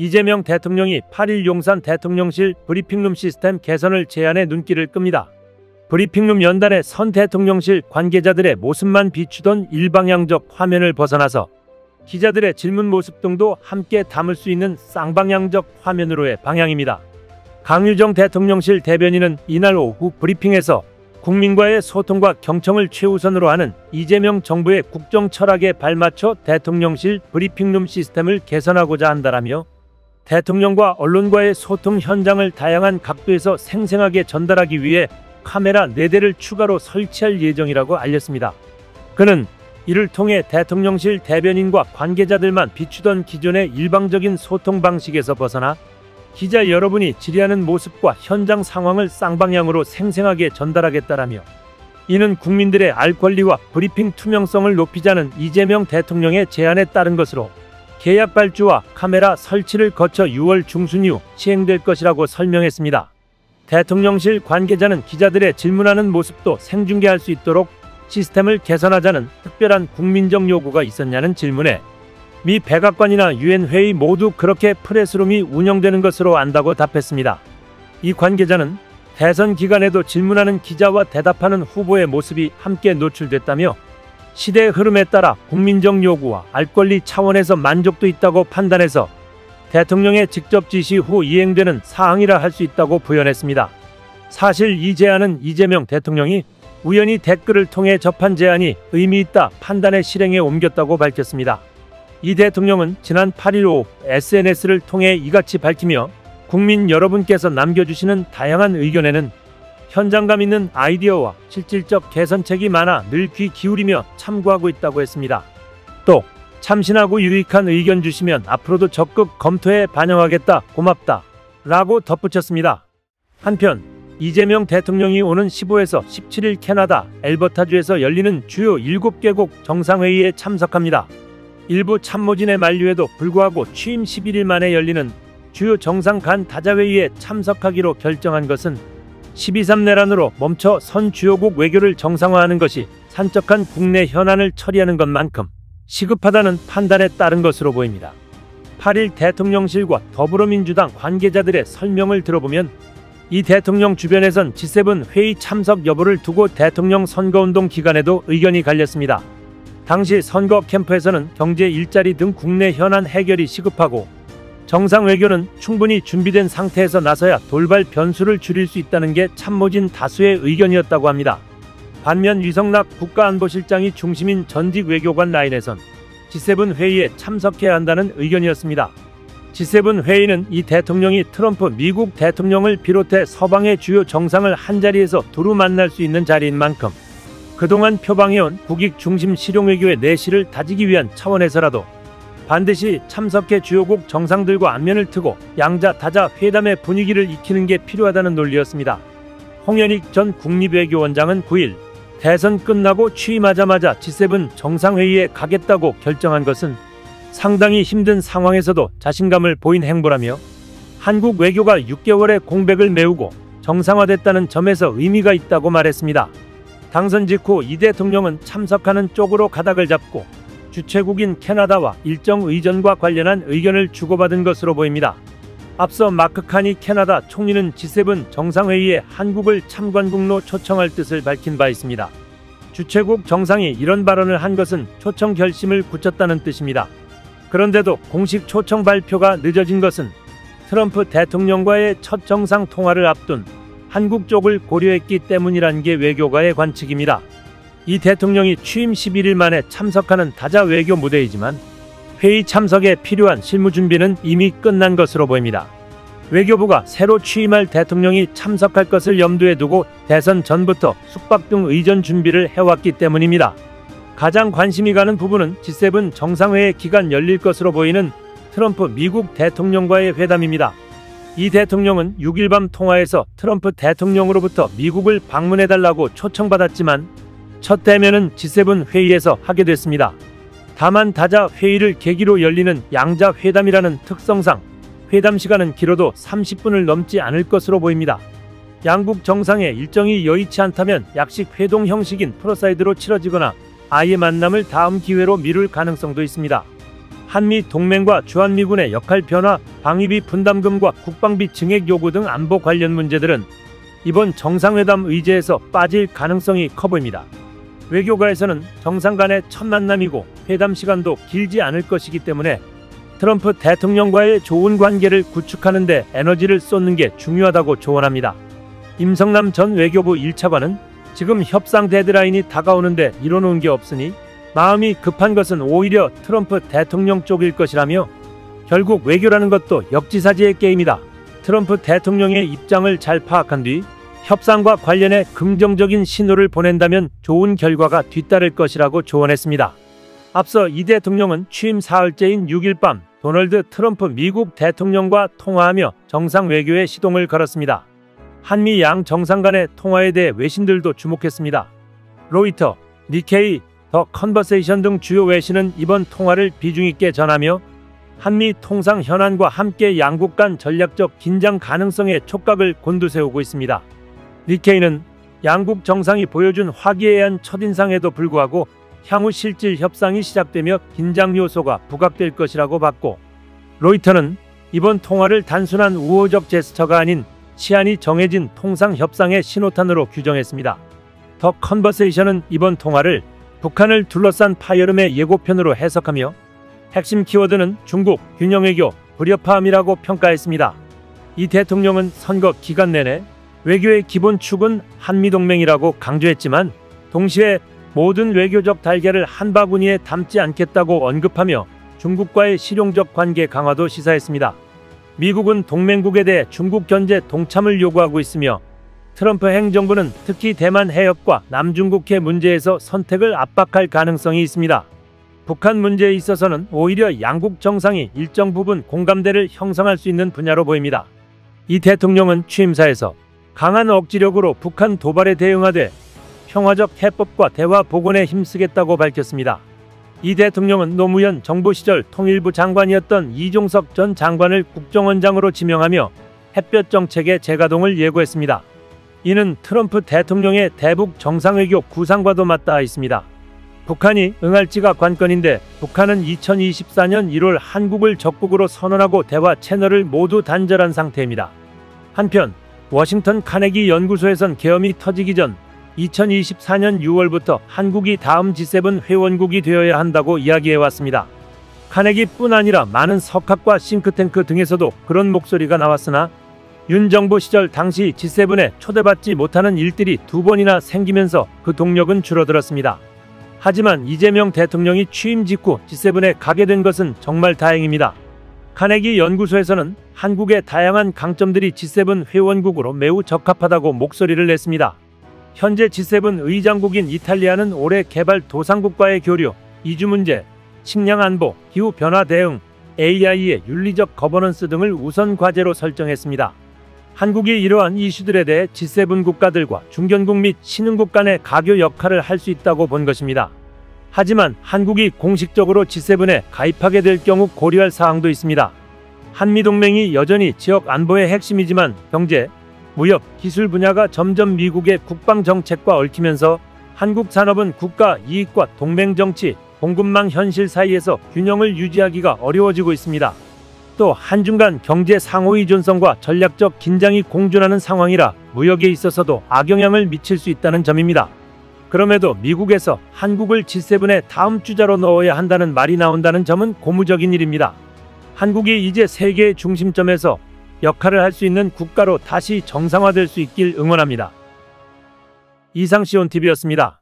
이재명 대통령이 8일 용산 대통령실 브리핑룸 시스템 개선을 제안해 눈길을 끕니다. 브리핑룸 연단에 선 대통령실 관계자들의 모습만 비추던 일방향적 화면을 벗어나서 기자들의 질문 모습 등도 함께 담을 수 있는 쌍방향적 화면으로의 방향입니다. 강유정 대통령실 대변인은 이날 오후 브리핑에서 국민과의 소통과 경청을 최우선으로 하는 이재명 정부의 국정 철학에 발맞춰 대통령실 브리핑룸 시스템을 개선하고자 한다라며 대통령과 언론과의 소통 현장을 다양한 각도에서 생생하게 전달하기 위해 카메라 4대를 추가로 설치할 예정이라고 알렸습니다. 그는 이를 통해 대통령실 대변인과 관계자들만 비추던 기존의 일방적인 소통 방식에서 벗어나 기자 여러분이 질의하는 모습과 현장 상황을 쌍방향으로 생생하게 전달하겠다라며 이는 국민들의 알 권리와 브리핑 투명성을 높이자는 이재명 대통령의 제안에 따른 것으로 계약 발주와 카메라 설치를 거쳐 6월 중순 이후 시행될 것이라고 설명했습니다. 대통령실 관계자는 기자들의 질문하는 모습도 생중계할 수 있도록 시스템을 개선하자는 특별한 국민적 요구가 있었냐는 질문에 미 백악관이나 유엔 회의 모두 그렇게 프레스룸이 운영되는 것으로 안다고 답했습니다. 이 관계자는 대선 기간에도 질문하는 기자와 대답하는 후보의 모습이 함께 노출됐다며 시대의 흐름에 따라 국민적 요구와 알 권리 차원에서 만족도 있다고 판단해서 대통령의 직접 지시 후 이행되는 사항이라 할 수 있다고 부연했습니다. 사실 이 제안은 이재명 대통령이 우연히 댓글을 통해 접한 제안이 의미 있다 판단해 실행에 옮겼다고 밝혔습니다. 이 대통령은 지난 8일 오후 SNS를 통해 이같이 밝히며 국민 여러분께서 남겨주시는 다양한 의견에는 현장감 있는 아이디어와 실질적 개선책이 많아 늘 귀 기울이며 참고하고 있다고 했습니다. 또 참신하고 유익한 의견 주시면 앞으로도 적극 검토해 반영하겠다 고맙다 라고 덧붙였습니다. 한편 이재명 대통령이 오는 15에서 17일 캐나다 엘버타주에서 열리는 주요 7개국 정상회의에 참석합니다. 일부 참모진의 만류에도 불구하고 취임 11일 만에 열리는 주요 정상 간 다자회의에 참석하기로 결정한 것은 12.3 내란으로 멈춰 선 주요국 외교를 정상화하는 것이 산적한 국내 현안을 처리하는 것만큼 시급하다는 판단에 따른 것으로 보입니다. 8일 대통령실과 더불어민주당 관계자들의 설명을 들어보면 이 대통령 주변에선 G7 회의 참석 여부를 두고 대통령 선거운동 기간에도 의견이 갈렸습니다. 당시 선거 캠프에서는 경제, 일자리 등 국내 현안 해결이 시급하고 정상 외교는 충분히 준비된 상태에서 나서야 돌발 변수를 줄일 수 있다는 게 참모진 다수의 의견이었다고 합니다. 반면 위성락 국가안보실장이 중심인 전직 외교관 라인에선 G7 회의에 참석해야 한다는 의견이었습니다. G7 회의는 이 대통령이 트럼프 미국 대통령을 비롯해 서방의 주요 정상을 한자리에서 두루 만날 수 있는 자리인 만큼 그동안 표방해온 국익 중심 실용외교의 내실을 다지기 위한 차원에서라도 반드시 참석해 주요국 정상들과 안면을 트고 양자 다자 회담의 분위기를 익히는 게 필요하다는 논리였습니다. 홍현익 전 국립외교원장은 9일 대선 끝나고 취임하자마자 G7 정상회의에 가겠다고 결정한 것은 상당히 힘든 상황에서도 자신감을 보인 행보라며 한국 외교가 6개월의 공백을 메우고 정상화됐다는 점에서 의미가 있다고 말했습니다. 당선 직후 이 대통령은 참석하는 쪽으로 가닥을 잡고 주최국인 캐나다와 일정 의전과 관련한 의견을 주고받은 것으로 보입니다. 앞서 마크 카니 캐나다 총리는 G7 정상회의에 한국을 참관국로 초청할 뜻을 밝힌 바 있습니다. 주최국 정상이 이런 발언을 한 것은 초청 결심을 굳혔다는 뜻입니다. 그런데도 공식 초청 발표가 늦어진 것은 트럼프 대통령과의 첫 정상 통화를 앞둔 한국 쪽을 고려했기 때문이란 게 외교가의 관측입니다. 이 대통령이 취임 11일 만에 참석하는 다자 외교 무대이지만 회의 참석에 필요한 실무 준비는 이미 끝난 것으로 보입니다. 외교부가 새로 취임할 대통령이 참석할 것을 염두에 두고 대선 전부터 숙박 등 의전 준비를 해왔기 때문입니다. 가장 관심이 가는 부분은 G7 정상회의 기간 열릴 것으로 보이는 트럼프 미국 대통령과의 회담입니다. 이 대통령은 6일 밤 통화에서 트럼프 대통령으로부터 미국을 방문해달라고 초청받았지만 첫 대면은 G7 회의에서 하게 됐습니다. 다만 다자 회의를 계기로 열리는 양자 회담이라는 특성상 회담 시간은 길어도 30분을 넘지 않을 것으로 보입니다. 양국 정상의 일정이 여의치 않다면 약식 회동 형식인 프로사이드로 치러지거나 아예 만남을 다음 기회로 미룰 가능성도 있습니다. 한미 동맹과 주한미군의 역할 변화, 방위비 분담금과 국방비 증액 요구 등 안보 관련 문제들은 이번 정상회담 의제에서 빠질 가능성이 커 보입니다. 외교가에서는 정상 간의 첫 만남이고 회담 시간도 길지 않을 것이기 때문에 트럼프 대통령과의 좋은 관계를 구축하는 데 에너지를 쏟는 게 중요하다고 조언합니다. 임성남 전 외교부 1차관은 지금 협상 데드라인이 다가오는데 이뤄놓은 게 없으니 마음이 급한 것은 오히려 트럼프 대통령 쪽일 것이라며 결국 외교라는 것도 역지사지의 게임이다. 트럼프 대통령의 입장을 잘 파악한 뒤 협상과 관련해 긍정적인 신호를 보낸다면 좋은 결과가 뒤따를 것이라고 조언했습니다. 앞서 이 대통령은 취임 사흘째인 6일 밤 도널드 트럼프 미국 대통령과 통화하며 정상 외교에 시동을 걸었습니다. 한미 양 정상 간의 통화에 대해 외신들도 주목했습니다. 로이터, 니케이, 더 컨버세이션 등 주요 외신은 이번 통화를 비중 있게 전하며 한미 통상 현안과 함께 양국 간 전략적 긴장 가능성의 촉각을 곤두세우고 있습니다. 니케이는 양국 정상이 보여준 화기애애한 첫인상에도 불구하고 향후 실질 협상이 시작되며 긴장 요소가 부각될 것이라고 봤고, 로이터는 이번 통화를 단순한 우호적 제스처가 아닌 시한이 정해진 통상 협상의 신호탄으로 규정했습니다. 더 컨버세이션은 이번 통화를 북한을 둘러싼 파열음의 예고편으로 해석하며 핵심 키워드는 중국, 균형외교, 불협화음이라고 평가했습니다. 이 대통령은 선거 기간 내내 외교의 기본 축은 한미동맹이라고 강조했지만 동시에 모든 외교적 달걀을 한 바구니에 담지 않겠다고 언급하며 중국과의 실용적 관계 강화도 시사했습니다. 미국은 동맹국에 대해 중국 견제 동참을 요구하고 있으며 트럼프 행정부는 특히 대만 해협과 남중국해 문제에서 선택을 압박할 가능성이 있습니다. 북한 문제에 있어서는 오히려 양국 정상이 일정 부분 공감대를 형성할 수 있는 분야로 보입니다. 이 대통령은 취임사에서 강한 억지력으로 북한 도발에 대응하되 평화적 해법과 대화 복원에 힘쓰겠다고 밝혔습니다. 이 대통령은 노무현 정부 시절 통일부 장관이었던 이종석 전 장관을 국정원장으로 지명하며 햇볕 정책의 재가동을 예고했습니다. 이는 트럼프 대통령의 대북 정상외교 구상과도 맞닿아 있습니다. 북한이 응할지가 관건인데 북한은 2024년 1월 한국을 적국으로 선언하고 대화 채널을 모두 단절한 상태입니다. 한편 워싱턴 카네기 연구소에선 계엄이 터지기 전 2024년 6월부터 한국이 다음 G7 회원국이 되어야 한다고 이야기해왔습니다. 카네기뿐 아니라 많은 석학과 싱크탱크 등에서도 그런 목소리가 나왔으나 윤 정부 시절 당시 G7에 초대받지 못하는 일들이 2번이나 생기면서 그 동력은 줄어들었습니다. 하지만 이재명 대통령이 취임 직후 G7에 가게 된 것은 정말 다행입니다. 카네기 연구소에서는 한국의 다양한 강점들이 G7 회원국으로 매우 적합하다고 목소리를 냈습니다. 현재 G7 의장국인 이탈리아는 올해 개발도상국과의 교류, 이주 문제, 식량 안보, 기후 변화 대응, AI의 윤리적 거버넌스 등을 우선 과제로 설정했습니다. 한국이 이러한 이슈들에 대해 G7 국가들과 중견국 및 신흥국 간의 가교 역할을 할 수 있다고 본 것입니다. 하지만 한국이 공식적으로 G7에 가입하게 될 경우 고려할 사항도 있습니다. 한미동맹이 여전히 지역 안보의 핵심이지만 경제, 무역, 기술 분야가 점점 미국의 국방정책과 얽히면서 한국 산업은 국가 이익과 동맹정치, 공급망 현실 사이에서 균형을 유지하기가 어려워지고 있습니다. 또 한중 간 경제 상호의존성과 전략적 긴장이 공존하는 상황이라 무역에 있어서도 악영향을 미칠 수 있다는 점입니다. 그럼에도 미국에서 한국을 G7의 다음 주자로 넣어야 한다는 말이 나온다는 점은 고무적인 일입니다. 한국이 이제 세계의 중심점에서 역할을 할 수 있는 국가로 다시 정상화될 수 있길 응원합니다. 이상 시온TV였습니다.